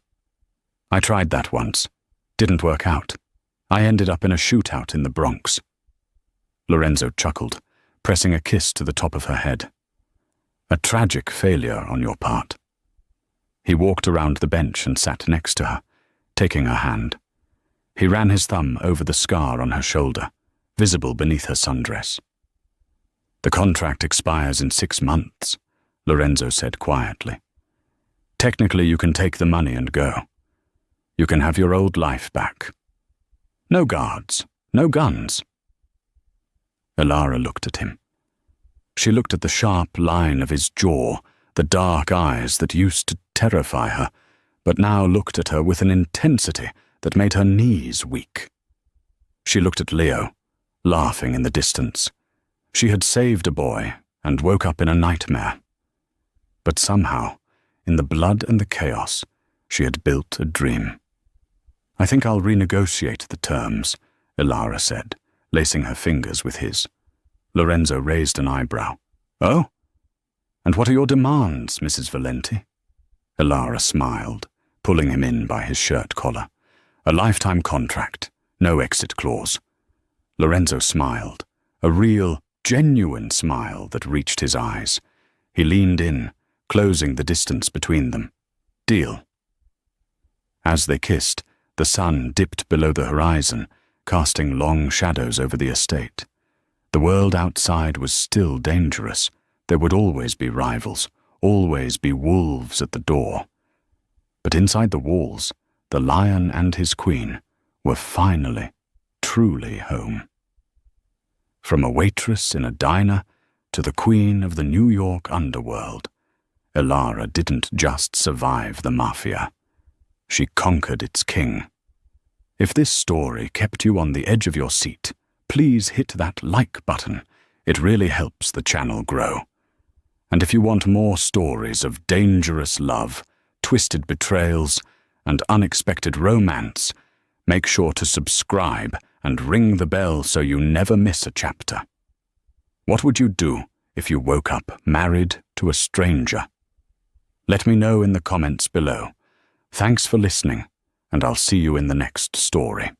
I tried that once. Didn't work out. I ended up in a shootout in the Bronx. Lorenzo chuckled, pressing a kiss to the top of her head. A tragic failure on your part. He walked around the bench and sat next to her, taking her hand. He ran his thumb over the scar on her shoulder, visible beneath her sundress. The contract expires in 6 months, Lorenzo said quietly. Technically, you can take the money and go. You can have your old life back. No guards, no guns. Elara looked at him. She looked at the sharp line of his jaw, the dark eyes that used to terrify her, but now looked at her with an intensity that made her knees weak. She looked at Leo, laughing in the distance. She had saved a boy and woke up in a nightmare. But somehow, in the blood and the chaos, she had built a dream. I think I'll renegotiate the terms, Ilara said, lacing her fingers with his. Lorenzo raised an eyebrow. Oh? And what are your demands, Mrs. Valenti? Ilara smiled, pulling him in by his shirt collar. A lifetime contract, no exit clause. Lorenzo smiled, a real, genuine smile that reached his eyes. He leaned in, closing the distance between them. Deal. As they kissed, the sun dipped below the horizon, casting long shadows over the estate. The world outside was still dangerous. There would always be rivals, always be wolves at the door. But inside the walls, the lion and his queen were finally, truly home. From a waitress in a diner to the queen of the New York underworld, Ilara didn't just survive the Mafia. She conquered its king. If this story kept you on the edge of your seat, please hit that like button. It really helps the channel grow. And if you want more stories of dangerous love, twisted betrayals, and unexpected romance, make sure to subscribe and ring the bell so you never miss a chapter. What would you do if you woke up married to a stranger? Let me know in the comments below. Thanks for listening, and I'll see you in the next story.